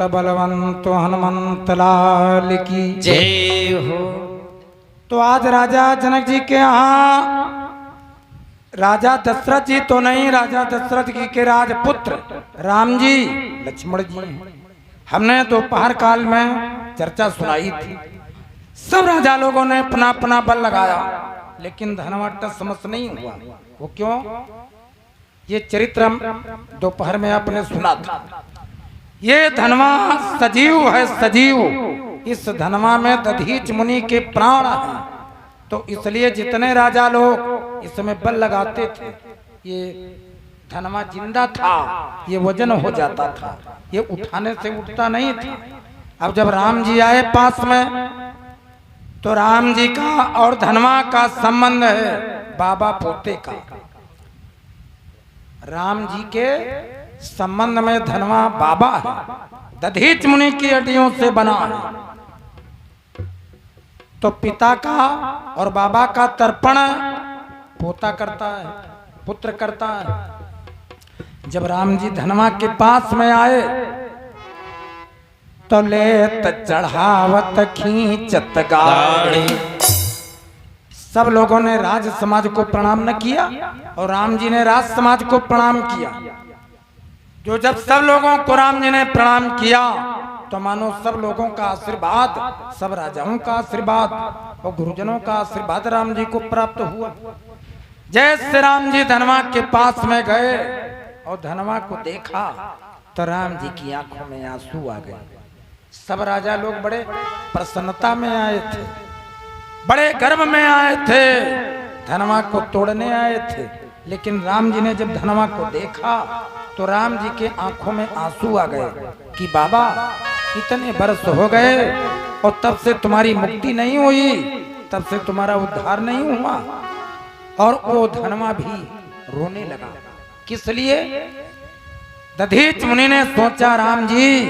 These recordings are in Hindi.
बलवंत हनुमंत लाल की जय हो। तो आज राजा जनक जी के यहाँ राजा दशरथ जी तो नहीं, राजा दशरथ जी के राजपुत्र राम जी लक्ष्मण जी हैं। हमने दोपहर काल में चर्चा सुनाई थी। सब राजा लोगों ने अपना अपना बल लगाया, लेकिन धनवाटा समस्त नहीं हुआ। वो क्यों? ये चरित्र हम दोपहर में आपने सुना था। ये धनवा सजीव है, सजीव। इस धनवा में दधीच मुनि के प्राण हैं, तो इसलिए जितने राजा लोग इसमें बल लगाते थे, ये धनवा जिंदा था, ये वजन हो जाता था, ये उठाने से उठता नहीं था। अब जब राम जी आए पास में, तो राम जी का और धनवा का संबंध है बाबा पोते का। राम जी के संबंध में धनवा बाबा है, दधीच मुनि की हड्डियों से बना है। तो पिता का और बाबा का तर्पण पोता करता है, पुत्र करता है। जब राम जी धनवा के पास में आए, तो लेत चढ़ावत खींचत गाड़ी। सब लोगों ने राज समाज को प्रणाम न किया, और राम जी ने राज समाज को प्रणाम किया। जो जब सब लोगों को राम जी ने प्रणाम किया, तो मानो सब लोगों का आशीर्वाद, सब राजाओं का आशीर्वाद और गुरुजनों का आशीर्वाद राम जी को प्राप्त हुआ। जैसे राम जी धनवा के पास में गए और धनवा को देखा, तो राम जी की आंखों में आंसू आ गए। सब राजा लोग बड़े प्रसन्नता में आए थे, बड़े गर्व में आए थे, धनवा को तोड़ने आए थे। लेकिन राम जी ने जब धनवा को देखा, तो राम जी के आंखों में आंसू आ गए कि बाबा इतने बरस हो गए और तब से तुम्हारी मुक्ति नहीं हुई, तब से तुम्हारा उद्धार नहीं हुआ। और वो धनवा भी रोने लगा। किस लिए? दधीच मुनि ने सोचा, राम जी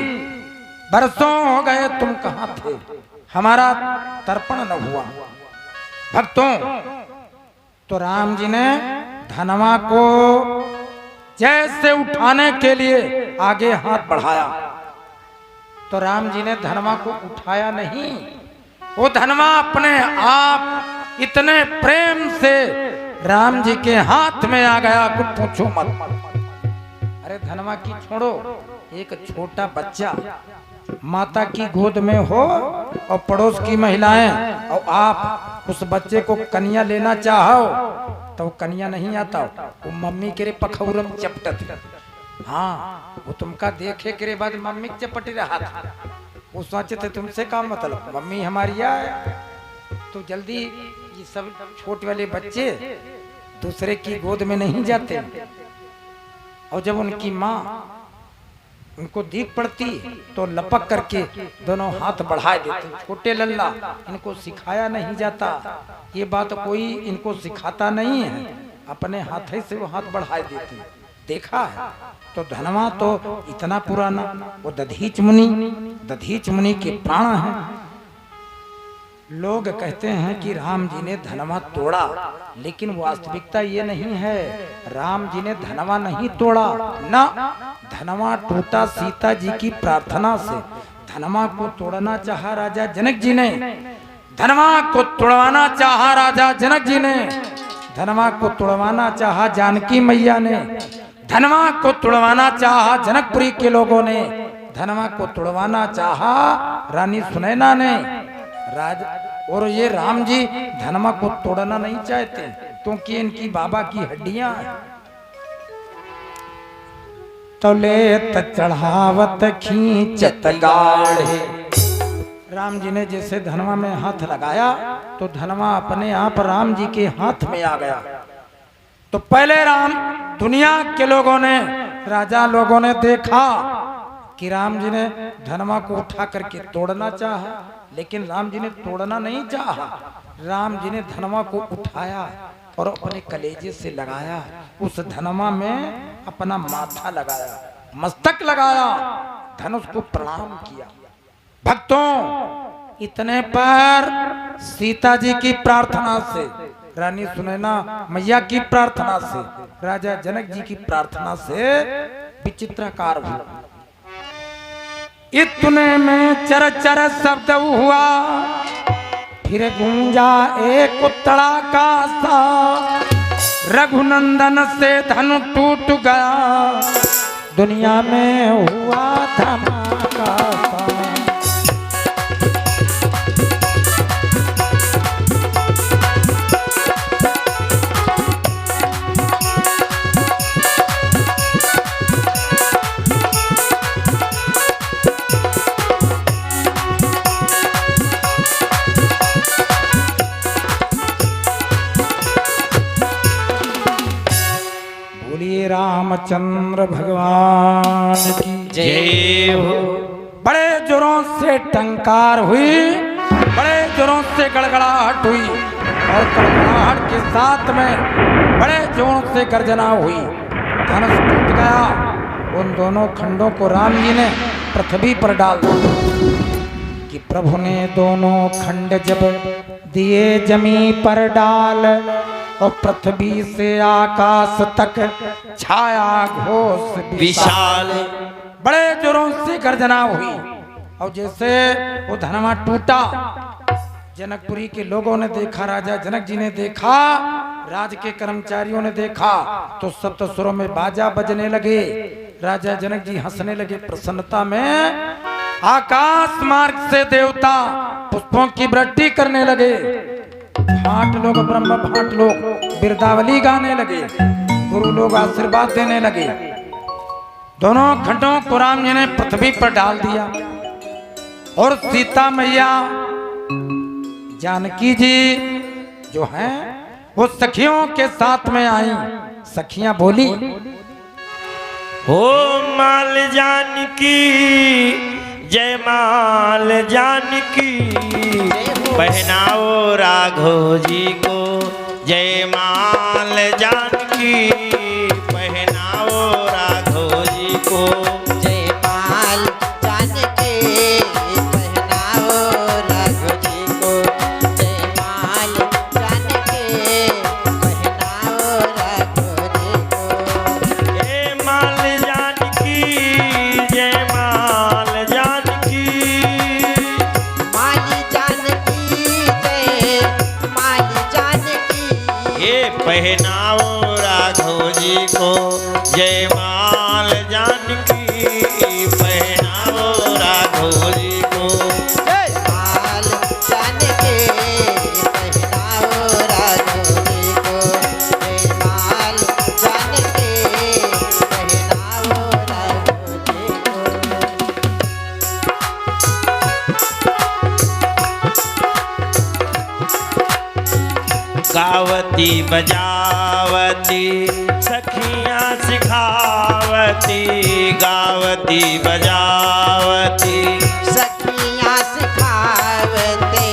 बरसों हो गए तुम कहां थे, हमारा तर्पण न हुआ। भक्तों, तो राम जी ने धनवा को जैसे उठाने के लिए आगे हाथ बढ़ाया, तो राम जी ने धनवा को उठाया नहीं। वो धनवा अपने आप इतने प्रेम से राम जी के हाथ में आ गया, कुछ पूछो मत। अरे धनवा की छोड़ो, एक छोटा बच्चा माता की गोद में हो और पड़ोस की महिलाएं, और आप उस बच्चे को कन्या लेना चाहो, तो कन्या नहीं आता, वो मम्मी के रे पखौरम चपटत। हाँ, वो तुमका देखे के बाद मम्मी चपट रहा था। वो सोचे थे तुमसे काम मतलब, मम्मी हमारी है। तो जल्दी ये सब छोटे वाले बच्चे दूसरे की गोद में नहीं जाते। और जब उनकी माँ उनको दीख पड़ती, तो लपक करके दोनों हाथ बढ़ा देते। छोटे लल्ला, इनको सिखाया नहीं जाता, ये बात कोई इनको सिखाता नहीं है, अपने हाथ से वो हाथ बढ़ा देते। देखा है? तो धनवा तो इतना पुराना, वो दधीच मुनि के प्राण हैं। लोग कहते हैं कि राम जी ने धनवा तोड़ा, लेकिन वास्तविकता ये नहीं है। राम जी ने धनवा नहीं तोड़ा ना, धनवा टूटा सीता जी की प्रार्थना से। धनवा को तोड़ना चाहा राजा जनक जी ने, धनवा को तोड़वाना चाहा राजा जनक जी ने, धनवा को तोड़वाना चाहा जानकी मैया ने, धनवा को तोड़वाना चाहा जनकपुरी के लोगों ने, धनवा को तोड़वाना चाहा रानी सुनैना ने। और ये राम जी धनवा को तोड़ना नहीं चाहते, क्योंकि इनकी बाबा की हड्डियां हैं। तो लेत चढ़ावत खींचत गाढ़े। राम जी ने जैसे धनवा में हाथ लगाया, तो धनवा अपने आप राम जी के हाथ में आ गया। तो पहले दुनिया के लोगों ने, राजा लोगों ने देखा कि राम जी ने धनवा को उठा करके तोड़ना चाहा, लेकिन राम जी ने तोड़ना नहीं चाहा। राम जी ने धनवा को उठाया और अपने कलेजे से लगाया, उस धनवा में अपना माथा लगाया, मस्तक लगाया, धनुष को प्रणाम किया। भक्तों, इतने पर सीता जी की प्रार्थना से, रानी सुनैना मैया की प्रार्थना से, राजा जनक जी की प्रार्थना से विचित्राकार हुआ। इतने में चर चर शब्द हुआ, फिर गूंजा एक तड़ाका सा, रघुनंदन से धनु टूट गया, दुनिया में हुआ धमाका सा। रामचंद्र भगवान की जय हो। बड़े जोरों से टंकार हुई, बड़े जोरों से गड़गड़ाहट हुई, और गड़गड़ाहट के साथ में बड़े जोरों से गर्जना हुई। धनुष टूट गया। उन दोनों खंडों को राम जी ने पृथ्वी पर डाल दिया कि प्रभु ने दोनों खंड जब दिए जमी पर डाल, और पृथ्वी से आकाश तक छाया घोष विशाल। बड़े जोरों से गर्जना हुई, और जैसे वो धनवा टूटा, जनकपुरी के लोगों ने देखा, राजा जनक जी ने देखा, राज के कर्मचारियों ने देखा, तो सप्त सुरों में बाजा बजने लगे। राजा जनक जी हंसने लगे प्रसन्नता में। आकाश मार्ग से देवता पुष्पों की वृष्टि करने लगे। भाट लोग, ब्रह्म भाट लोग बिरदावली गाने लगे, गुरु लोग आशीर्वाद देने लगे। दोनों खंडों को राम जी ने पृथ्वी पर डाल दिया, और सीता मैया जानकी जी जो हैं वो सखियों के साथ में आई। सखियां बोली, हो माल जानकी जय माल जानकी, पहनाओ राघव जी को जय माल जानकी, पहनाओ राघव जी को जय माल जानकी, पहनाओ राघव जी को जय माल जानकी, पहनाओ राघव जी को। जय माल जानकी जय माल जानकी, माल जानकी जय माल जानकी, ये पहनाओ राघव जी को जय माल जानकी, पहनाओ राघव जी को जय माल जानकी, पहनाओ राघव जी को जय माल जानकी, पहनाओ राघव जी को। गावती बजावती सखियां सिखावती, गावती बजावती सखियां सिखावते,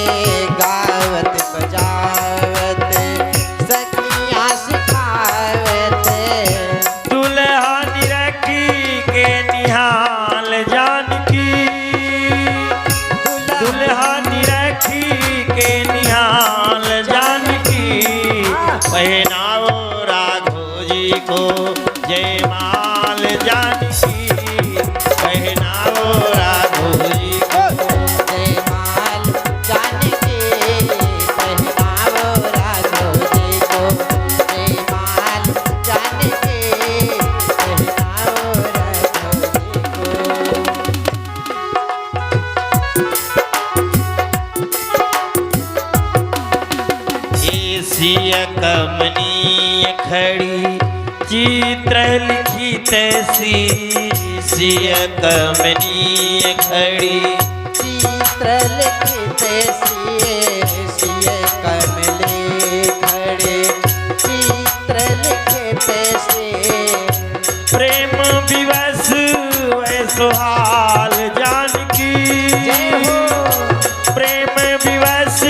गावत बजावते, सखियां सिखावते, दुल्हा निरखी के निहाल जानकी, दुल्हा निरखी के निहाल जानकी, पहनाओ राघव जी को जय माल जानकी, पहनाओ राघव जी को जय माल जानकी, पहनाओ राघव जी को जय माल जानकी, पहनाओ राघव जी को। सिय कमनीय खड़ी चित्र लिखित सी, सिय कमनीय खड़ी चित्र लिखते सिए, सिए कमले खड़े, चित्र लिखते सिए, प्रेम विवश वै सुहाल जानकी, प्रेम विवश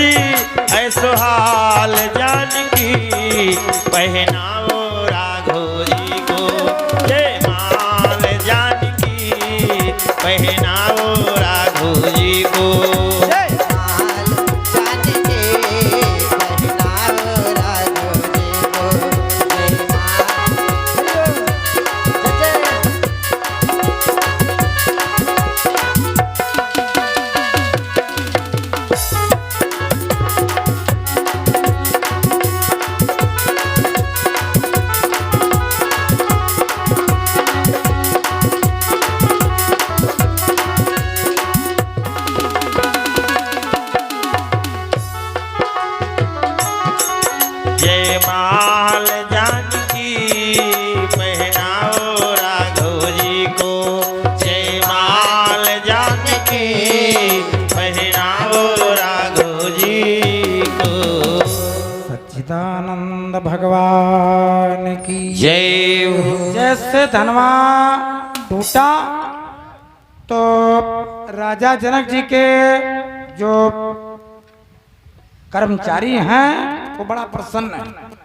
ऐ सुहाल जानकी, पहनाओ राघव जी को जय माल जानकी, पहनाओ राघव जी को जय माल जानकी, पहनाओ राघव जी को जय माल। जय माल जानकी पहनाओ राघव जी को जय माल जानकी पहनाओ राघव जी को सच्चिदानंद भगवान की जय हो। जैसे धनवा टूटा तो राजा जनक जी के जो कर्मचारी हैं वो बड़ा प्रसन्न है,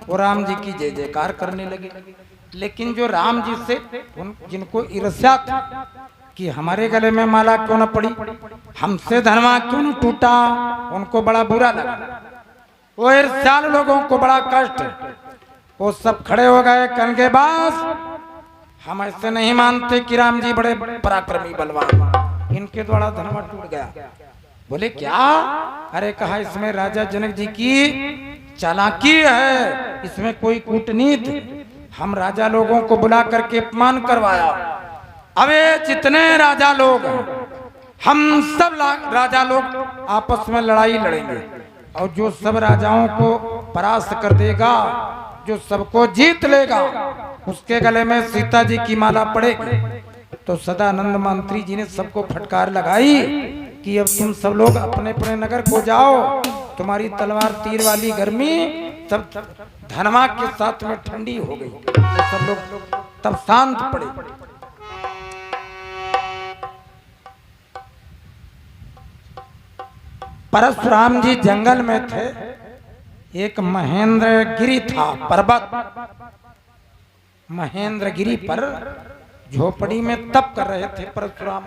वो राम जी की जय जयकार करने लगे। लेकिन जो राम जी से जिनको ईर्ष्या था कि हमारे गले में माला क्यों न पड़ी, हमसे धनवा क्यों न टूटा, उनको बड़ा बुरा लगा। वो ईर्ष्यालु लोगों को बड़ा कष्ट, वो सब खड़े हो गए कनके बास, हम ऐसे नहीं मानते कि राम जी बड़े पराक्रमी बलवान, इनके द्वारा धनवा टूट गया। बोले क्या? अरे कहा इसमें राजा जनक जी की चालाकी है, इसमें कोई कूटनीति। हम राजा लोगों को बुला करके अपमान करवाया। अबे जितने राजा लोग हैं, हम सब राजा लोग आपस में लड़ाई लड़ेंगे, और जो सब राजाओं को परास्त कर देगा, जो सबको जीत लेगा, उसके गले में सीता जी की माला पड़ेगी। तो सदानंद मंत्री जी ने सबको फटकार लगाई कि अब तुम सब लोग अपने अपने नगर को जाओ, तुम्हारी तलवार तीर वाली गर्मी सब धनवा के साथ में ठंडी हो गई। तो सब लोग तब शांत पड़े। परशुराम जी जंगल में थे, एक महेंद्रगिरी था पर्वत, महेंद्रगिरी पर झोपड़ी में तप कर रहे थे परशुराम।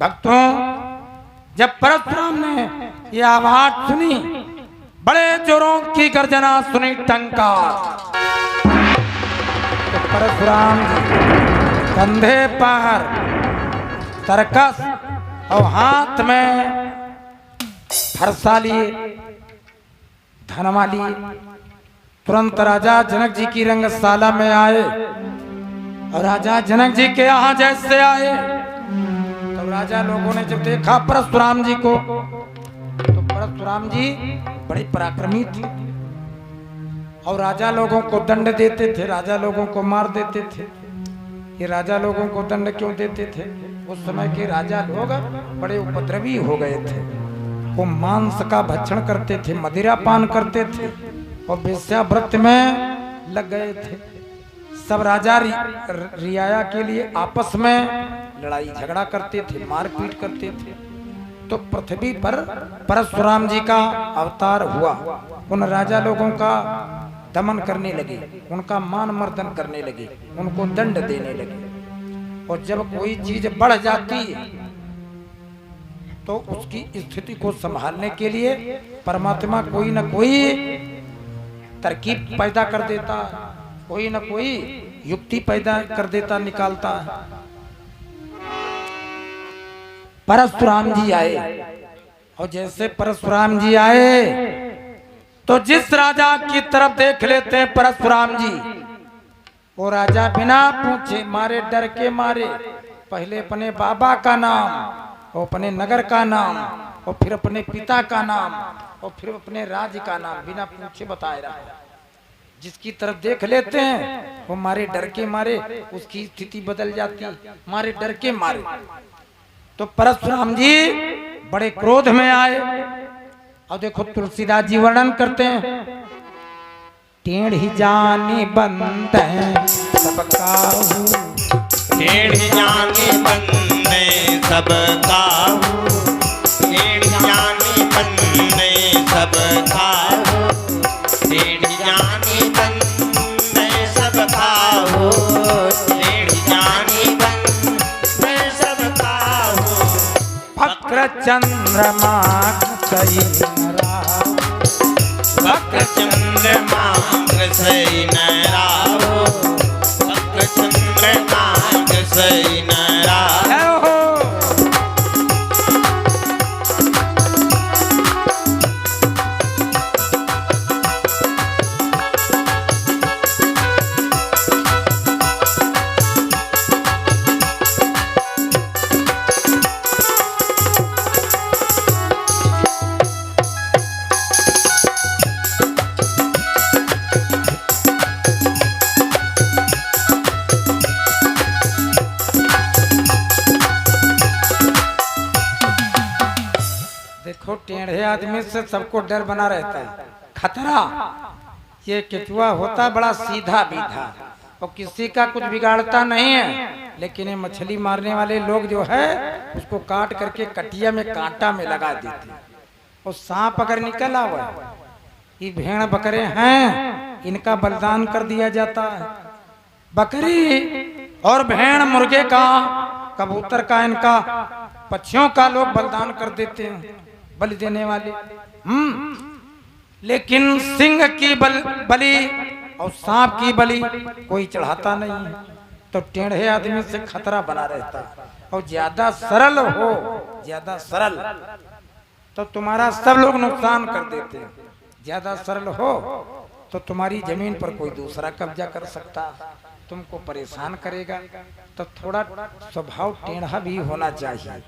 भक्तों, जब परशुराम ने यह आवाज सुनी, बड़े जोरों की गर्जना सुनी, टंकार, तो परशुराम जी कंधे पर तरकस और हाथ में फरसा लिए, धनवा लिए, तुरंत राजा जनक जी की रंगशाला में आए। और राजा जनक जी के यहाँ जैसे आए तो राजा लोगों ने जब देखा परशुराम जी को, तो परशुराम जी बड़े पराक्रमी थे और राजा लोगों को दंड देते थे, राजा लोगों को मार देते थे। ये राजा लोगों को दंड क्यों देते थे? उस समय के राजा लोग बड़े उपद्रवी हो गए थे, वो मांस का भक्षण करते थे, मदिरा पान करते थे और वेश्याव्रत में लग गए थे। सब राजा रियाया के लिए आपस में लड़ाई झगड़ा करते थे, मारपीट करते थे। तो पृथ्वी पर परशुराम जी का अवतार हुआ, उन राजा लोगों का दमन करने लगे, उनका मान मर्दन करने लगे, उनको दंड देने लगे। और जब कोई चीज बढ़ जाती है तो उसकी स्थिति को संभालने के लिए परमात्मा कोई न कोई तरकीब पैदा कर देता है, कोई न कोई युक्ति पैदा कर देता, निकालता है। परशुराम जी आए, और जैसे परशुराम जी आए तो जिस राजा की तरफ देख लेते हैं परशुराम जी, वो राजा बिना पूछे मारे, डर के मारे, पहले अपने बाबा का नाम और अपने नगर का नाम और फिर अपने पिता का नाम और फिर अपने राज्य का नाम बिना पूछे बताए रहा है। जिसकी तरफ देख लेते हैं वो मारे, डर के मारे, उसकी स्थिति बदल जाती, मारे डर के मारे। तो परशुराम जी बड़े क्रोध में आए। और देखो तुलसीदास जी वर्णन करते हैं, टेढ़ी जानी बंद है सबका, टेढ़ी जानी बंदे सबका, टेढ़ी जानी बंदे सबका, टेढ़ी जानी बंदे सबका, टेढ़ी जानी बंदे सबका। वक्र चंद्रमा सही नरा, वक्र चंद्रमा सही नरावो, वक्र चंद्रमा सही नरावो। टेढ़े आदमी से सबको डर बना रहता है, खतरा। ये केचुआ होता बड़ा सीधा बीधा और किसी का कुछ बिगाड़ता नहीं है, लेकिन ये मछली मारने वाले लोग जो है उसको काट करके कटिया में कांटा में लगा देते हैं। और सांप अगर निकल आवे, ये भेड़ बकरे हैं, इनका बलिदान कर दिया जाता है। बकरी और भेड़ मुर्गे का, कबूतर का, इनका पक्षियों का लोग बलिदान कर देते हैं, बलि देने वाले। लेकिन सिंह की बलि और सांप की बलि कोई चढ़ाता नहीं है। तो टेढ़े आदमी से खतरा बना रहता है। और ज्यादा सरल हो, ज्यादा सरल तो तुम्हारा सब लोग नुकसान कर देते हैं। ज्यादा सरल हो तो तुम्हारी जमीन पर कोई दूसरा कब्जा कर सकता, तुमको परेशान करेगा। तो थोड़ा स्वभाव टेढ़ा भी होना चाहिए।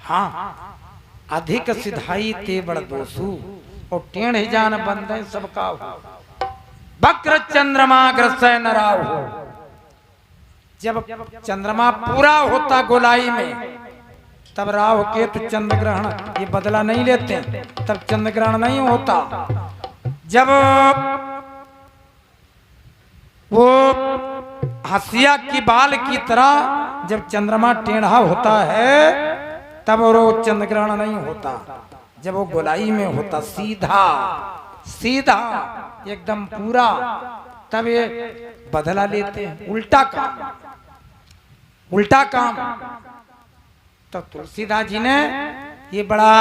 हाँ, अधिक सिधाई ते बड़ दोषु और टेढ़ जान बंदे सबका हो। वक्र चंद्रमा ग्रसय न राहु। जब चंद्रमा पूरा होता गोलाई में, तब राहु केतु चंद्र ग्रहण ये बदला नहीं लेते, तब चंद्र ग्रहण नहीं होता। जब वो हंसिया की बाल की तरह जब चंद्रमा टेढ़ा होता है, तब वो चंद्र ग्रहण नहीं होता। जब वो गोलाई में होता सीधा सीधा एकदम पूरा, तब ये बदला लेते हैं, उल्टा काम, उल्टा काम। तो तुलसीदास जी ने ये बड़ा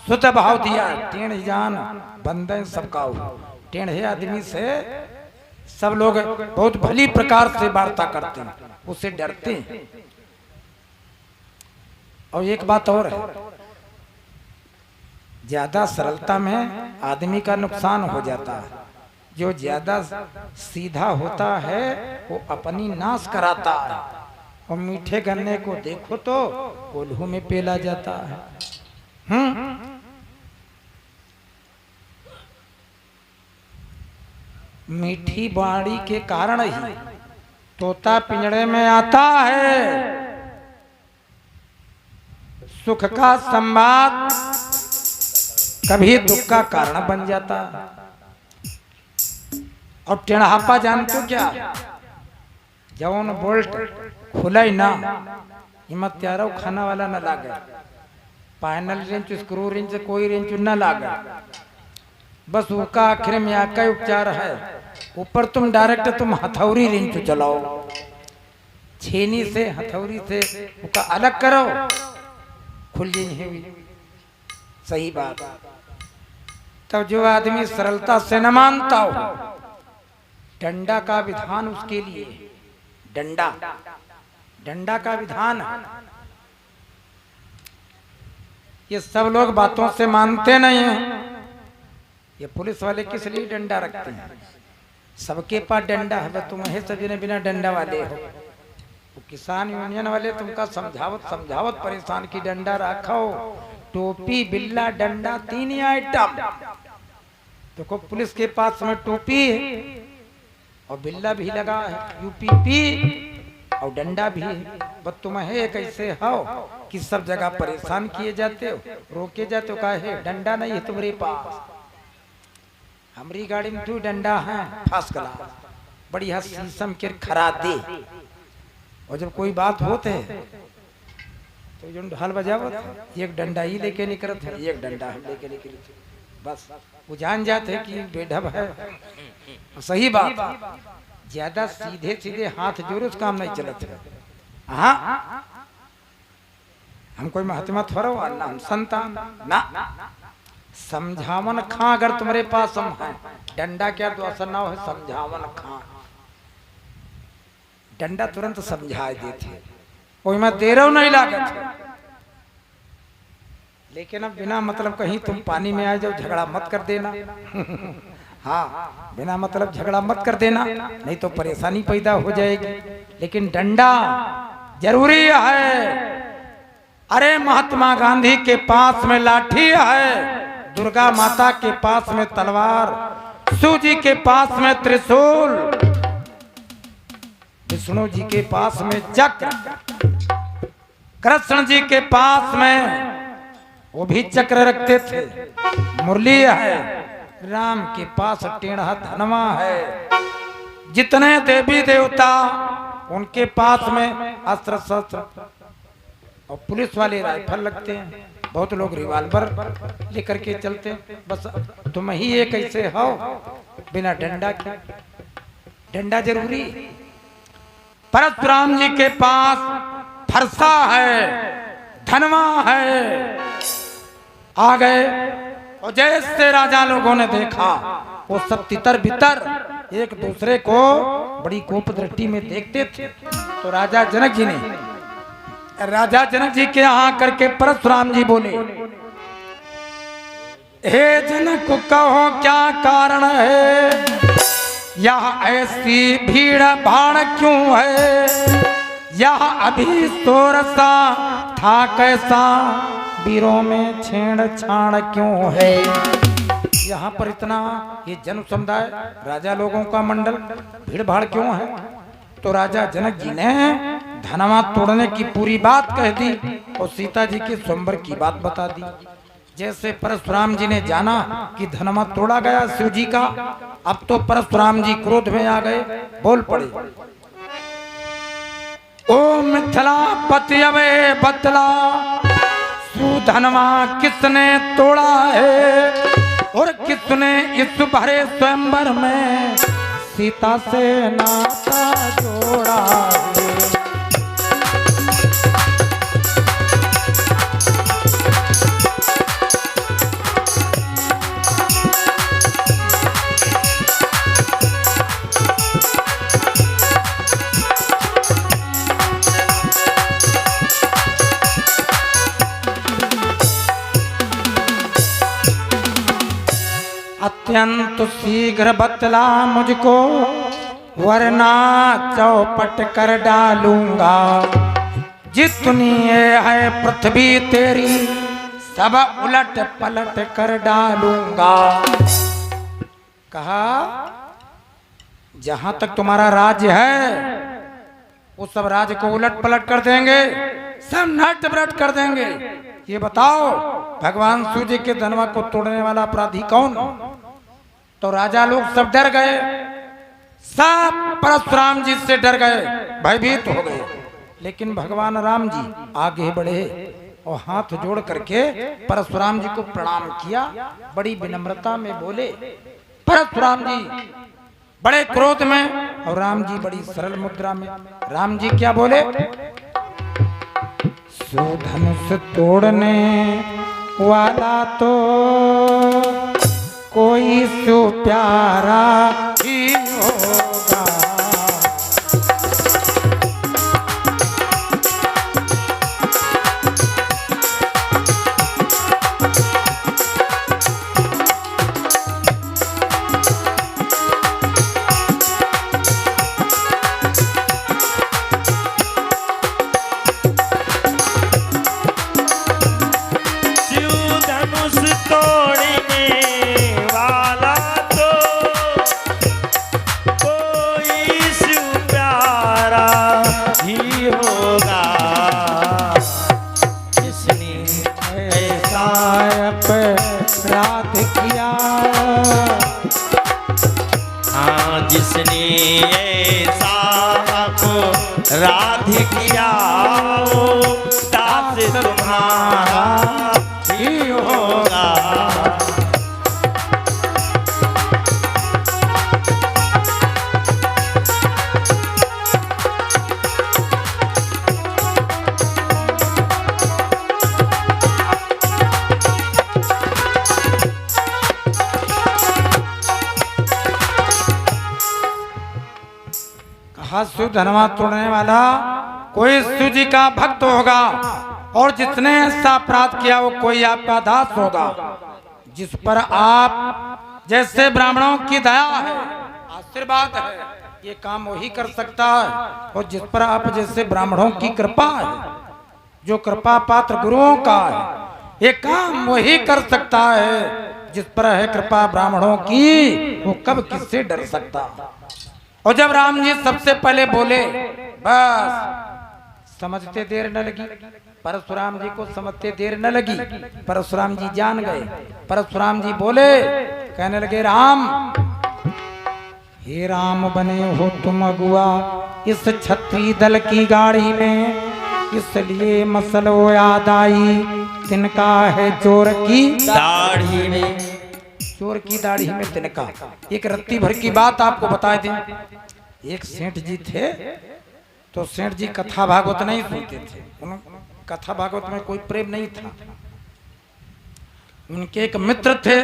शुद्ध भाव दिया। टेढ़ जान बंदे सबका हो। टेढ़े आदमी से सब लोग बहुत भली प्रकार से वार्ता करते हैं, उससे डरते हैं। और एक बात और है, ज्यादा सरलता में आदमी का नुकसान हो जाता है। जो ज्यादा सीधा होता है वो अपनी नाश कराता है। और मीठे गन्ने को देखो तो कोल्हू में पेला जाता है। मीठी बाणी के कारण ही तोता पिंजड़े में आता है। सुख का संवाद कभी दुख का कारण बन जाता है। और टेढ़ापा जानते हो क्या? जौन बोल्ट खुला ही ना, हिम्मत त्यारो खाना वाला न लागे, फाइनल रेंच स्क्रू रेंच कोई रेंच न लागे, बस उसका आखिर में आका उपचार है। ऊपर तुम डायरेक्ट तुम हथौड़ी रेंच चलाओ, छेनी से हथौड़ी से उसका अलग करो, खुल जाएगी। सही बात। तब जो आदमी सरलता से न मानता हो, डंडा का विधान उसके लिए, डंडा डंडा का विधान। ये सब लोग बातों से मानते नहीं हैं। ये पुलिस वाले किस लिए डंडा रखते हैं? सबके पास डंडा है, तुम्हें सभी ने बिना डंडा वाले हो। वो किसान यूनियन वाले तुमका समझावत परेशान की डंडा रखो। टोपी बिल्ला डंडा तीन ही आइटम। देखो पुलिस के पास में टोपी और बिल्ला भी लगा है, यूपीपी, और डंडा भी है। बस तुम्हें कैसे हो कि सब जगह परेशान किए जाते हो, रोके जाते हो। काहे डंडा नहीं है तुम्हारे पास? हमारी गाड़ी में तो डंडा है, फर्स्ट क्लास, बढ़िया शीशम के खरा दे। और जब कोई बात होते है तो जो ढाल बजावत है, एक डंडा ही लेके निकलत है, एक डंडा हम लेके निकले, बस वो जान जाते हैं कि बेढब है। सही बात। ज्यादा सीधे सीधे हाथ जोड़े उस काम नहीं चलत है। हाँ, हम कोई महात्मा थोड़ा हुआ ना, हम संतान ना। समझावन खां अगर तुम्हारे पास हम है, डंडा क्या तो असर ना हो, समझावन खां। डंडा तुरंत समझा देते, कोई मैं देरो नहीं लागत है। लेकिन अब बिना मतलब कहीं तुम पानी में आ जाओ, झगड़ा मत कर देना। हाँ, बिना मतलब झगड़ा मत कर देना, नहीं तो परेशानी पैदा हो जाएगी। लेकिन डंडा जरूरी है। अरे महात्मा गांधी के पास में लाठी है, दुर्गा माता के पास में तलवार, शिव जी के पास में त्रिशूल, विष्णु जी के पास में चक्र, कृष्ण जी के पास में वो भी चक्र रखते थे। मुरली है, राम के पास टेढ़ा धनवा है। जितने देवी देवता उनके पास में अस्त्र शस्त्र और पुलिस वाले राइफल लगते हैं। बहुत लोग रिवाल्वर लेकर के चलते हैं। बस तुम ही एक ऐसे हो बिना डंडा के। डंडा जरूरी। परशुराम जी के पास फरसा है, धनवा है। आ गए और जैसे राजा लोगों ने देखा वो सब तितर बितर एक दूसरे को बड़ी कोप दृष्टि में देखते थे। तो राजा जनक जी के यहाँ करके परशुराम जी बोले, हे जनक कहो क्या कारण है, यह ऐसी भीड़ भाड़ क्यों है, यह अभी सोरसा था कैसा, वीरों में छेड़छाड़ क्यों है। यहाँ पर इतना ये जन समुदाय राजा लोगों का मंडल भीड़ भाड़ क्यों है। तो राजा जनक जी ने धनवा तोड़ने की पूरी बात कह दी और सीता जी के स्वयंवर की बात बता दी। जैसे परशुराम जी ने जाना कि धनवा तोड़ा गया शिव जी का, अब तो परशुराम जी क्रोध में आ गए, बोल पड़े, ओ मिथिलापति अबे बतला, सुधनवा किसने तोड़ा है और किसने इस भरे स्वयंवर में सीता से नाता जोड़ा है। अत्यंत शीघ्र बतला मुझको, वरना चौपट कर डालूंगा। जितनी ये है पृथ्वी तेरी, सब उलट पलट कर डालूंगा। कहा जहां तक तुम्हारा राज्य है वो सब राज्य को उलट पलट कर देंगे, सब नट बरट कर देंगे। ये बताओ भगवान सूर्य के धनवा को तोड़ने वाला अपराधी कौन। तो राजा लोग सब डर गए, सब परशुराम जी से डर गए, भयभीत हो गए। लेकिन भगवान राम जी आगे बढ़े और हाथ जोड़ करके परशुराम जी को प्रणाम किया। बड़ी विनम्रता में बोले, परशुराम जी बड़े क्रोध में और राम जी बड़ी सरल मुद्रा में। राम जी क्या बोले, सुधनुष तोड़ने वाला तो कोई सु प्यारा ही होगा। जिसने ऐसा राध किया वो दास तुम्हारा ही होगा। शिव धनवा तोड़ने वाला कोई शिव जी का भक्त होगा और जिसने ऐसा अपराध किया वो कोई आपका दास होगा। जिस पर आप जैसे ब्राह्मणों की दया है, आशीर्वाद है, ये काम वही कर सकता है। और जिस पर आप जैसे ब्राह्मणों की कृपा है, जो कृपा पात्र गुरुओं का है, ये काम वही कर सकता है। जिस पर है कृपा ब्राह्मणों की, वो कब किससे डर सकता। और जब राम जी सबसे पहले बोले, बस समझते देर न लगी। परशुराम जी को समझते देर न लगी, परशुराम जी जान गए। परशुराम जी बोले, कहने लगे राम, हे राम बने हो तुम अगुआ इस छत्री दल की गाड़ी में, इसलिए मसलो याद आई तिनका है चोर की दाढ़ी में। चोर की दाढ़ी में तिनका। एक रत्ती भर की बात आपको बता दें। एक सेठ जी थे, तो सेठ जी कथा भागवत नहीं सुनते थे, कथा भागवत में कोई प्रेम नहीं था। उनके एक मित्र थे,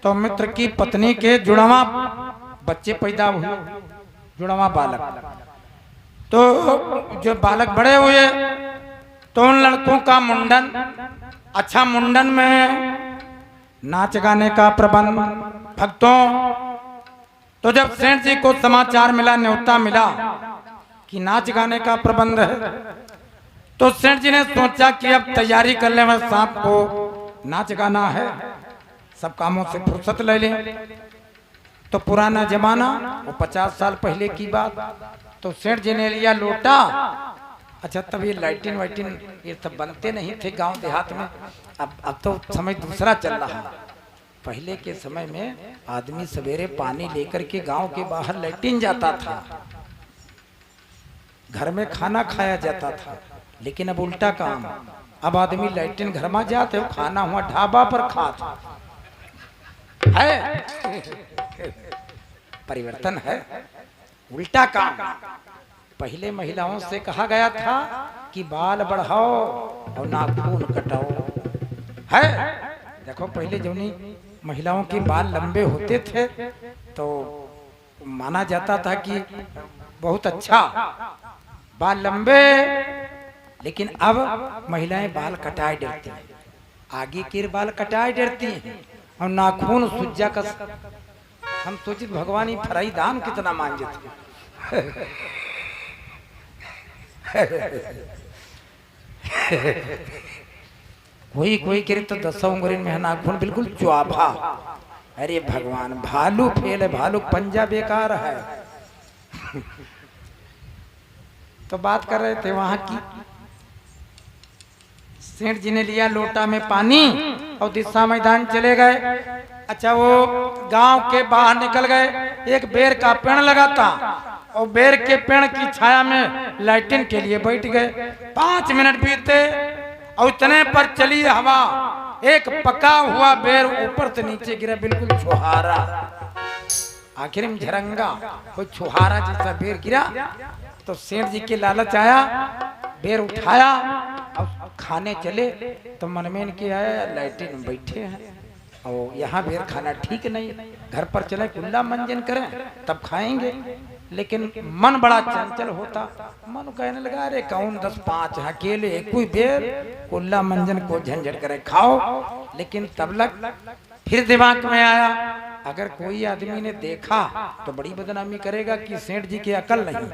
तो मित्र की पत्नी के जुड़वा बच्चे पैदा हुए, जुड़वा बालक। तो जो बालक बड़े हुए तो उन लड़कों का मुंडन, अच्छा मुंडन में नाच गाने का प्रबंध भक्तों। तो जब सेठ जी को समाचार मिला, न्योता मिला कि नाच गाने का प्रबंध है, तो सेठ जी ने सोचा कि अब तैयारी कर ले, मैं सांप को नाच गाना है, सब कामों से फुर्सत ले लें। तो पुराना जमाना, वो 50 साल पहले की बात। तो सेठ जी ने लिया लोटा। अच्छा, तब ये लाइटिन वाइटिन ये सब बनते नहीं थे गांव देहात में। अब तो समय दूसरा चल रहा है। पहले के समय में आदमी सवेरे पानी लेकर के गांव के बाहर लैट्रिन जाता था, घर में खाना खाया जाता था। लेकिन अब उल्टा काम, अब आदमी लैट्रिन घर में जाते हो, खाना हुआ ढाबा पर खाता है। परिवर्तन है, उल्टा काम। पहले महिलाओं से कहा गया था कि बाल बढ़ाओ और नाखून कटाओ, है। देखो पहले जो नहीं महिलाओं के बाल लंबे होते थे तो माना जाता था कि बहुत अच्छा बाल लंबे। लेकिन अब महिलाएं बाल कटाए डरती हैं, आगे के बाल कटाए डरती हैं और नाखून सुज्जा का। हम सोचित भगवान ही फराई दाम कितना मांगे थे। कोई कोई करे तो 10 उंगली में नाखून बिल्कुल चुआभा। अरे भगवान, भालू फेल है, भालू पंजा बेकार है। तो बात कर रहे थे वहां की। सेठ जी ने लिया लोटा में पानी और दिशा मैदान चले गए। अच्छा, वो गांव के बाहर निकल गए, एक बेर का पेड़ लगा था और बेर के पेड़ की छाया में लाइटिन के लिए बैठ गए। 5 मिनट बीते और इतने पर चली हवा, एक पका हुआ बेर ऊपर से नीचे गिरा, बिल्कुल छुहारा। आखिर में झरंगा कोई छुहारा जैसा बेर गिरा। तो सेठ जी के लालच आया, बेर उठाया और खाने चले। तो मन में इनके आया लाइटिन में बैठे हैं और यहाँ बेर खाना ठीक नहीं, घर पर चले कुल्ला मंजन करें तब खाएंगे। लेकिन मन बड़ा चंचल होता। मन कहने लगा, अरे कौन 10-5 अकेले कोई बेर कुल्ला मंजन को झंझट करे खाओ। लेकिन तब लग फिर दिमाग में आया, अगर कोई आदमी ने देखा तो बड़ी बदनामी करेगा कि सेठ जी की अकल नहीं,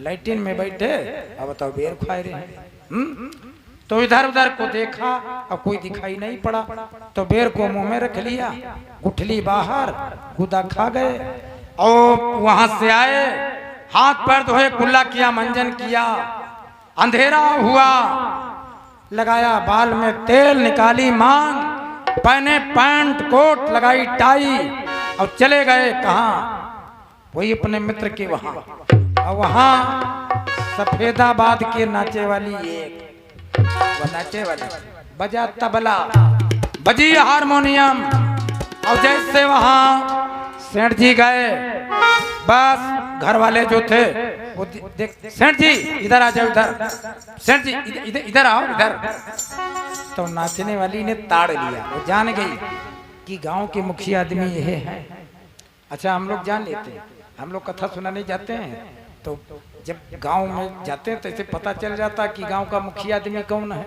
लैट्रिन में बैठे अब बताओ बेर खाए रहे हैं। तो इधर उधर को देखा और कोई दिखाई नहीं पड़ा। तो बेर को मुंह में रख लिया, गुठली बाहर, गुदा खा गए। और वहां से आए, हाथ पैर धोए, कुल्ला किया, मंजन किया, अंधेरा हुआ, लगाया बाल में तेल, निकाली मांग, पहने पैंट कोट, लगाई टाई और चले गए। कहाँ? वही अपने मित्र के वहां। और वहां सफेदाबाद के नाचे वाली एक, वो नाचे वाली बजा तबला, बजी हारमोनियम। और जैसे वहां सेठ जी गए, बस घर वाले जो थे वो देख, सेठ जी इधर आ जाओ, इधर सेठ जी इधर आओ, इधर। तो नाचने वाली ने ताड़ लिया, वो जान गई कि गांव के मुखिया आदमी ये है। अच्छा, हम लोग जान लेते हैं, हम लोग कथा सुनाने जाते हैं तो जब गांव में जाते हैं तो इसे पता चल जाता कि गांव का मुखिया आदमी कौन है,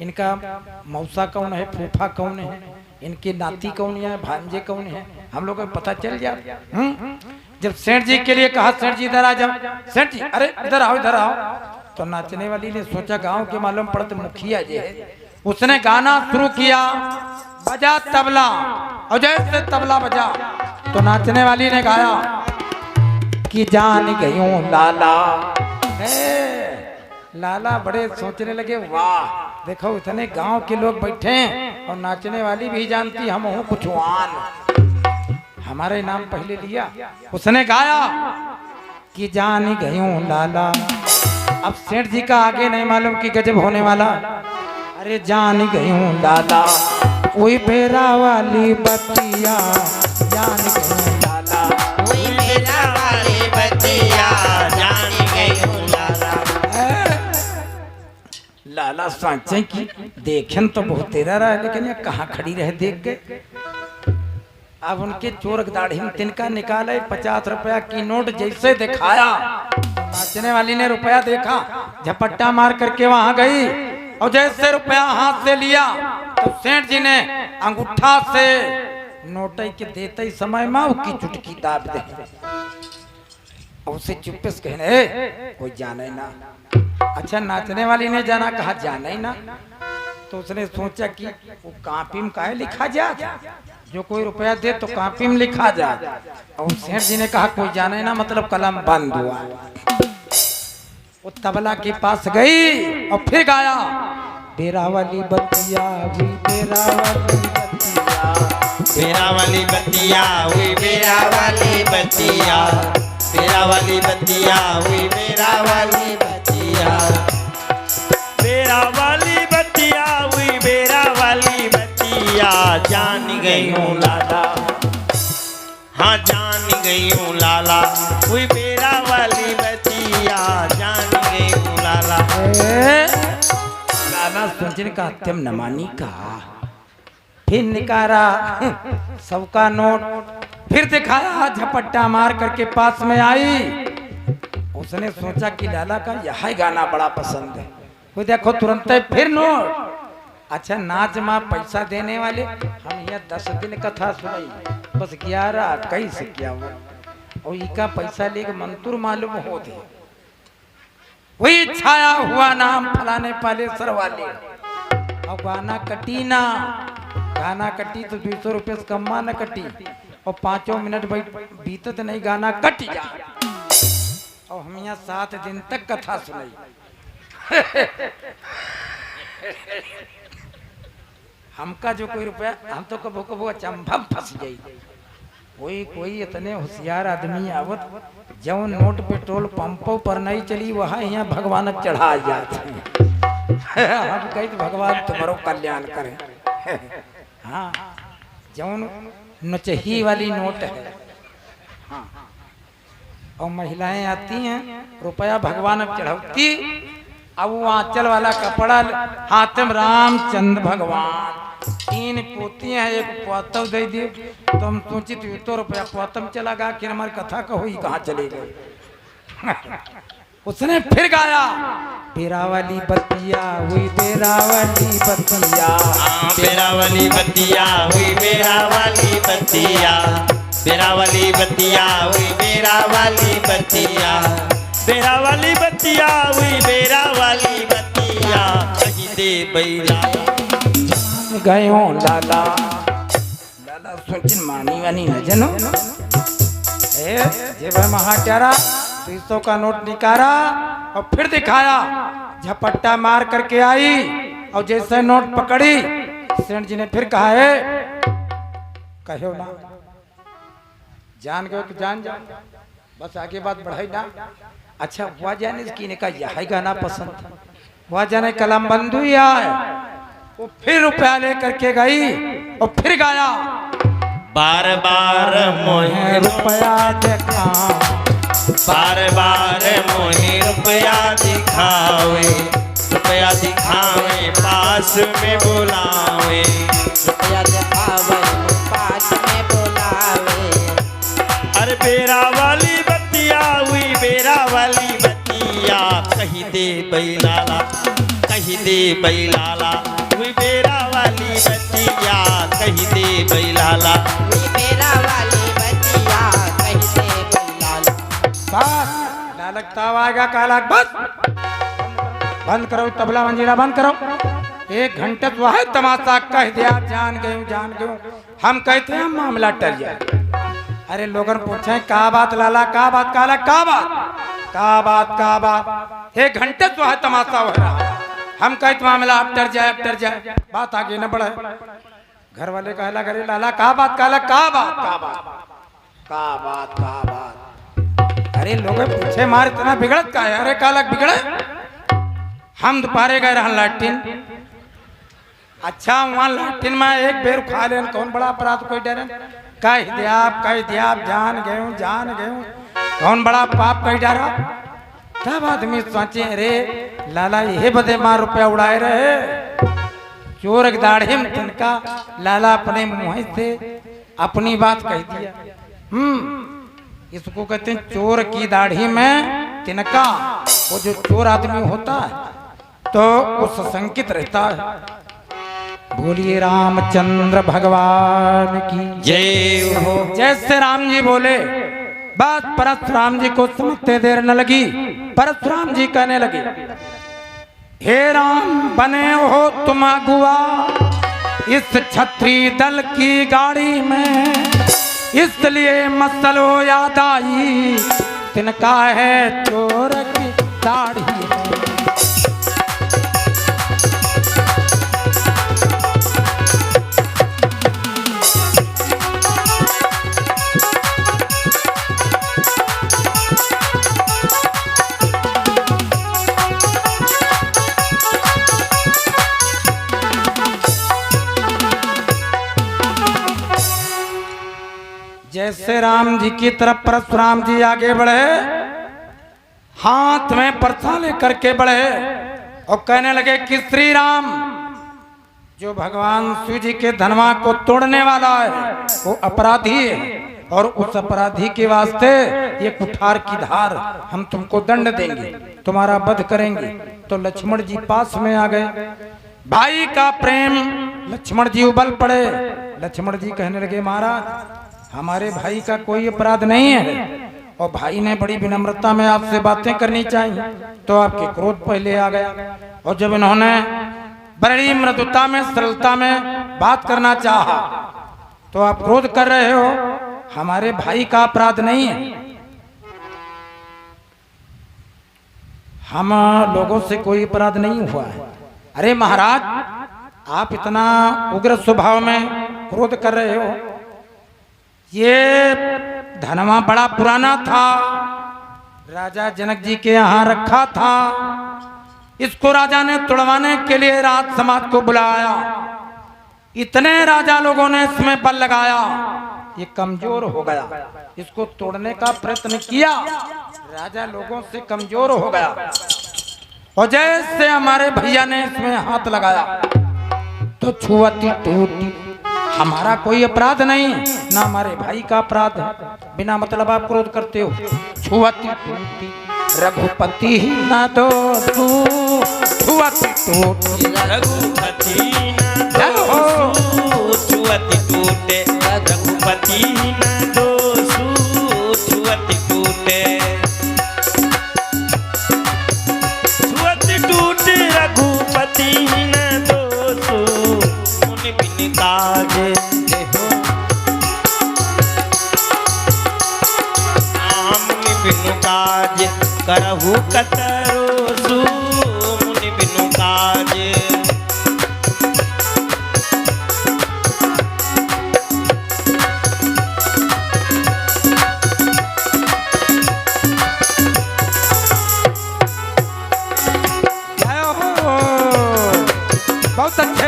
इनका मौसा कौन है, फूफा कौन है, इनके नाती कौन है, भांजे कौन है, हम लोग को पता चल जाता। जब सेठ जी के लिए कहा, सेठ जी इधर आ जाओ, सेठ जी अरे इधर आओ, इधर आओ। तो नाचने वाली ने सोचा गांव के मालूम पड़ते मुखिया जी है। उसने गाना शुरू किया, बजा तबला। और जैसे तबला बजा तो नाचने वाली ने गाया कि जान गयूं लाला है, लाला बड़े सोचने लगे, वाह देखो इतने गांव के लोग बैठे हैं और नाचने वाली भी जानती हम हूँ कुछ वान, हमारे नाम पहले लिया। उसने गाया कि जान गयूं लाला। अब सेठ जी का आगे नहीं मालूम कि गजब होने वाला। अरे जान गयूं लाला वही बेरा वाली बतिया, जान गयूं लाला वही मेरा वाली बतिया, जान गयूं लाला। लाला सोचे कि देखन तो बहुत तेरा रहा है, लेकिन ये कहाँ खड़ी रहे देख के। अब उनके चोर दाढ़ी में तिनका निकाले, 50 रुपया की नोट जैसे दिखाया, नाचने वाली ने रुपया देखा, झपट्टा मार करके वहां गई और जैसे रुपया हाथ से लिया तो सेठ जी ने अंगूठा से नोट के देते ही समय माँ की चुटकी दाब दे। और उसे चुप्पे से कहने, कोई जाने ना। अच्छा नाचने वाली ने जाना, कहा जाना ही ना। तो उसने सोचा कि वो कापी में काहे लिखा जा, जो कोई रुपया दे तो कापी में लिखा जा। और सेठ जी ने कहा कोई जाने ना, मतलब कलम बंद हुआ। वो तबला के पास गई और फिर गाया, बेरा वाली बतिया हुई बेरा वाली बतिया, बेरा वाली बतिया हुई बेरा वाली बतिया, बेरा वाली बतिया हुई बेरा वाली बतिया, बेरा वाली बतिया हुई बेरा वाली बतिया, जान गई हूँ लाला, हाँ जान गई हूँ लाला, हुई बेरा वाली बतिया, जान गई हूँ लाला। लाला सोचने का तुम नमानी का, फिर निकारा सबका नोट, फिर दिखाया, झपट्टा मार करके पास में आई। उसने सोचा कि लाला का यह गाना बड़ा पसंद है, वो देखो तुरंत फिर नोट। अच्छा नाच माँ पैसा देने वाले, हम यहाँ 10 दिन कथा सुनाई, बस 11 कैसे क्या हुआ, और इका पैसा लेके मंतुर मालूम होते, वही छाया हुआ नाम फलाने पालेसर वाले। और गाना कटी ना, गाना कटी तो 200 रुपये से कम्मा न कटी, और 5 मिनट बीतत नहीं गाना कट जा। और हम यहाँ 7 दिन तक कथा सुनाई। हमका जो कोई रुपया, हम तो कबो कबो अचंभव फंस जाई। कोई इतने होशियार आदमी आवत, जौन नोट पेट्रोल पंपों पर नहीं चली वहाँ यहाँ भगवान चढ़ा जाते हैं। हम कही तो भगवान तुम्हारो कल्याण करे। हाँ जौन नचही वाली नोट है। हाँ और महिलाएं आती हैं रुपया भगवान अब चढ़ाती, अब वो आंचल वाला कपड़ा हाथ में रामचंद्र भगवान, 3 पोतियां हैं, एक पोतव दे दी। तो हम सोची तो रुपया पोतम चला गा कि हमारी कथा का हुई कहाँ चले गए। उसने फिर गाया, बेरा वाली बतिया हुई बेरा वाली बतिया, बेरा वाली बतिया हुई बेरा वाली बतिया, बेरा वाली बतिया हुई बेरा वाली बतिया, बेरा वाली बतिया हुई बेरा वाली बतिया, कही दे बैला गयो लाला। लाला सोचिन मानी वानी न जनो, जे भाई महाट्यारा 200 का नोट निकाला और फिर दिखाया, झपट्टा मार करके आई और जैसे नोट पकड़ी, सेठ जी ने फिर कहा है, कहो ना जान गए तो जान जा, बस आगे बात बढ़ाई ना। अच्छा हुआ जाने की ने कहा यही गाना पसंद था, हुआ जाने कलम बंद हुई है। वो फिर रुपया लेकर के गई और फिर गाया, बार बार मोहे रुपया देखा, बार बार मोहे रुपया दिखावे, रुपया दिखावे पास में बुलावे, रुपया दिखावे पास में बुलावे। अरे बेरा वाली बतिया हुई बेरा वाली बतिया, कही दे बैलाला, कही दे बैलाला, हुई बेरा वाली बतिया, कही दे बैलाला, हुई बेरा वाली बतिया, कही दे बैलाला। बस लालकता आएगा काला, बस बंद करो तबला मंजीरा बंद करो। 1 घंटे तो है तमाशा, कह दिया जान गए। हम कहते हैं मामला टल जाए। अरे लोगन पूछे का बात लाला, का बात काला, का बात का बात, 1 घंटे तो है तमाशा हो रहा है। हम कहते मामला अब डर जाए, बात आगे न बढ़े। घर वाले कहला करे लाला का बात, का बात। अरे लोग पूछे मार इतना बिगड़त का है? अरे काला बिगड़े, हम दोपहरे गए रहन लैट्रिन। अच्छा वहाँ लैट्रिन में एक बेर खा लेन कौन बड़ा अपराध कोई डरे? कह दिया जान गए कौन बड़ा पाप कह डरा? तब आदमी सोचे अरे लाला ये बदे मार रुपया उड़ाए रहे। चोर की दाढ़ी में तिनका लाला अपने मुंह से अपनी बात कह दिया। इसको कहते हैं चोर की दाढ़ी में तिनका। वो जो चोर आदमी होता है तो वो सशंकित रहता है। बोलिए रामचंद्र भगवान की जय हो। जैसे राम जी बोले, बात परशुराम जी को समझते देर न लगी। परशुराम जी कहने लगे, हे राम बने हो तुम अगुआ इस छत्री दल की गाड़ी में, इसलिए मसलो याद आई तिनका है चोर की दाढ़ी में। जैसे राम जी की तरफ परशुराम जी आगे बढ़े, हाथ में परछा लेकर के बढ़े और कहने लगे कि श्री राम, जो भगवान शिव जी के धनवा को तोड़ने वाला है वो अपराधी है, और उस अपराधी के वास्ते ये कुठार की धार हम तुमको दंड देंगे, तुम्हारा वध करेंगे। तो लक्ष्मण जी पास में आ गए। भाई का प्रेम, लक्ष्मण जी उबल पड़े। लक्ष्मण जी कहने लगे महाराज हमारे भाई का कोई अपराध नहीं है, और भाई ने बड़ी विनम्रता में आपसे बातें करनी चाहिए। तो आपके क्रोध पहले आ गया, और जब इन्होंने बड़ी मृदुता में सरलता में बात करना चाहा तो आप क्रोध कर रहे हो। हमारे भाई का अपराध नहीं है, हम लोगों से कोई अपराध नहीं हुआ है। अरे महाराज आप इतना उग्र स्वभाव में क्रोध कर रहे हो, ये धनवा बड़ा पुराना था, राजा जनक जी के यहाँ रखा था। इसको राजा ने तोड़वाने के लिए राज समाज को बुलाया। इतने राजा लोगों ने इसमें बल लगाया, ये कमजोर हो गया। इसको तोड़ने का प्रयत्न किया, राजा लोगों से कमजोर हो गया। और जैसे हमारे भैया ने इसमें हाथ लगाया तो छुआती टूटी। हमारा कोई अपराध नहीं, ना हमारे भाई का अपराध है, बिना मतलब आप क्रोध करते हो। छुआती टूटी रघुपति न दोषु, छुआती टूटी रघुपति न दोषु, छुअति टूटे रघुपति न दोषु, छुअति टूटे। छुअति टूटे रघुपति न दोषु, मुनि बिन काजे देहो। मुनि बिनु काज करहु कतरोसु, मुनि बिनु काज। बहुत अच्छे।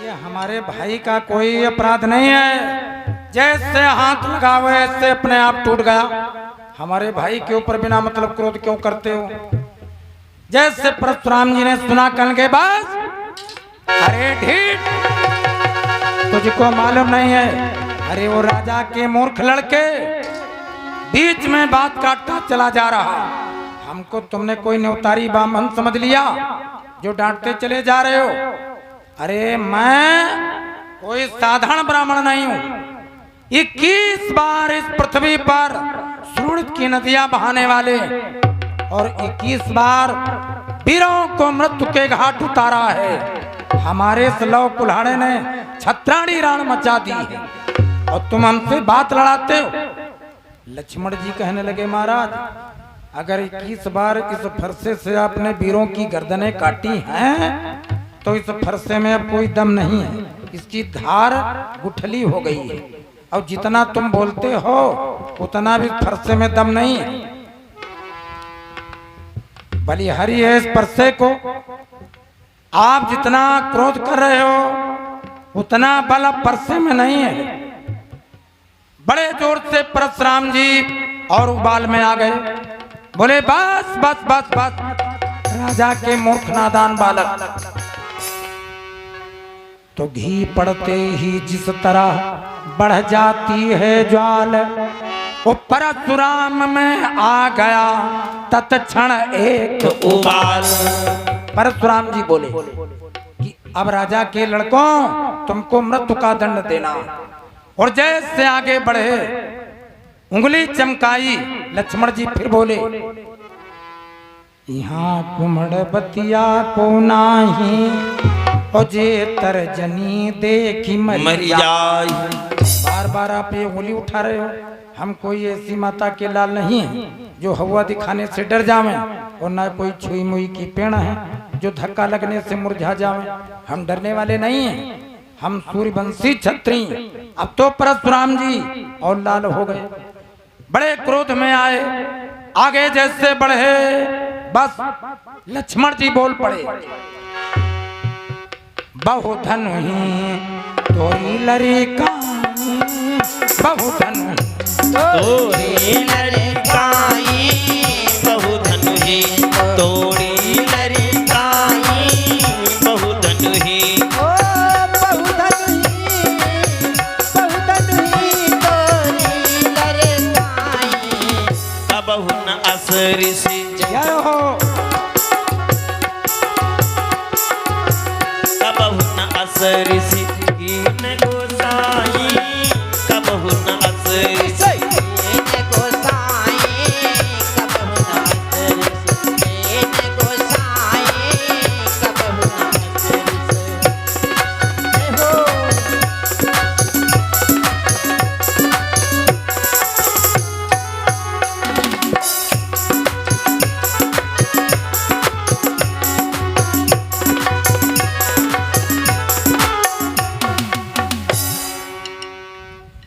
ये हमारे भाई का कोई अपराध नहीं है। जैसे हाथ लगा हुए ऐसे अपने आप टूट गया। हमारे भाई के ऊपर बिना मतलब क्रोध क्यों करते हो? जैसे परशुराम जी ने सुना कल के बाद, अरे ढीठ तुझको मालूम नहीं है, अरे वो राजा के मूर्ख लड़के बीच में बात काटता चला जा रहा। हमको तुमने कोई न्योतारी बामन समझ लिया जो डांटते चले जा रहे हो। अरे मैं कोई साधारण ब्राह्मण नहीं हूँ। 21 बार इस पृथ्वी पर सुरत की नदियां बहाने वाले, और 21 बार वीरों को मृत्यु के घाट उतारा है। हमारे इस लव कुल्हाड़े ने छत्राणी राण मचा दी है और तुम हमसे बात लड़ाते हो। लक्ष्मण जी कहने लगे महाराज, अगर 21 बार इस फरसे से आपने वीरों की गर्दनें काटी हैं तो इस फरसे में अब कोई दम नहीं है, इसकी धार गुठली हो गई है और जितना तुम बोलते हो उतना भी फरसे में दम नहीं है। बलिहारी है इस फरसे को, आप जितना क्रोध कर रहे हो उतना बल अब फरसे में नहीं है। बड़े जोर से परशुराम जी और उबाल में आ गए, बोले बस बस बस बस राजा के मूर्ख नादान बालक। तो घी पड़ते ही जिस तरह बढ़ जाती है ज्वाल, वो परशुराम में आ गया तत्क्षण एक उबाल। परशुराम जी बोले कि अब राजा के लड़कों तुमको मृत्यु का दंड देना। और जैसे आगे बढ़े उंगली चमकाई, लक्ष्मण जी फिर बोले यहाँ कुमड़ बतिया को नाही और जे तर्जनी देखी मर जाए। बार बार आप ये उंगली उठा रहे हो, हम कोई ऐसी माता के लाल नहीं है जो हवा दिखाने से डर जावे और ना कोई छुई मुई की पेड़ है जो धक्का लगने से मुरझा जावे। हम डरने वाले नहीं हैं, हम सूर्यवंशी क्षत्रिय। अब तो परशुराम जी और लाल हो गए, बड़े क्रोध में आए, आगे जैसे बढ़े बस लक्ष्मण जी बोल पड़े, बहुधन ही तोरी लड़काई, बहुधन तोरी लड़काई, बहुधन ही तोरी लड़काई, बहुधन ही ओ बहुधन ही तोरी लड़काई। बहुन असर से जय हो। बहुन असर से कीन गोसाई, बहुन असर से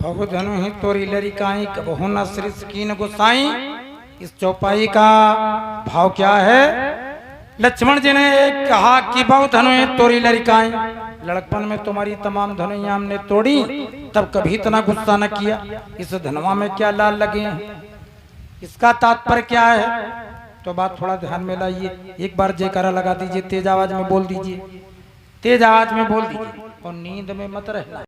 बहुधनु ही तोरी लड़काई, कबहु न सृस कीन गोसाई। इस चौपाई का भाव क्या है? लक्ष्मण जी ने कहा कि बहुधनु ही तोरी लड़काई, लड़कपन में तुम्हारी तमाम धनुइयां हमने तोड़ी, तब कभी इतना गुस्सा न किया। इस धनवा में क्या लाल लगे हैं, इसका तात्पर्य क्या है? तो बात थोड़ा ध्यान में लाइए, एक बार जयकारा लगा दीजिए, तेज आवाज में बोल दीजिए, तेज आवाज में बोल दीजिए और नींद में मत रहना।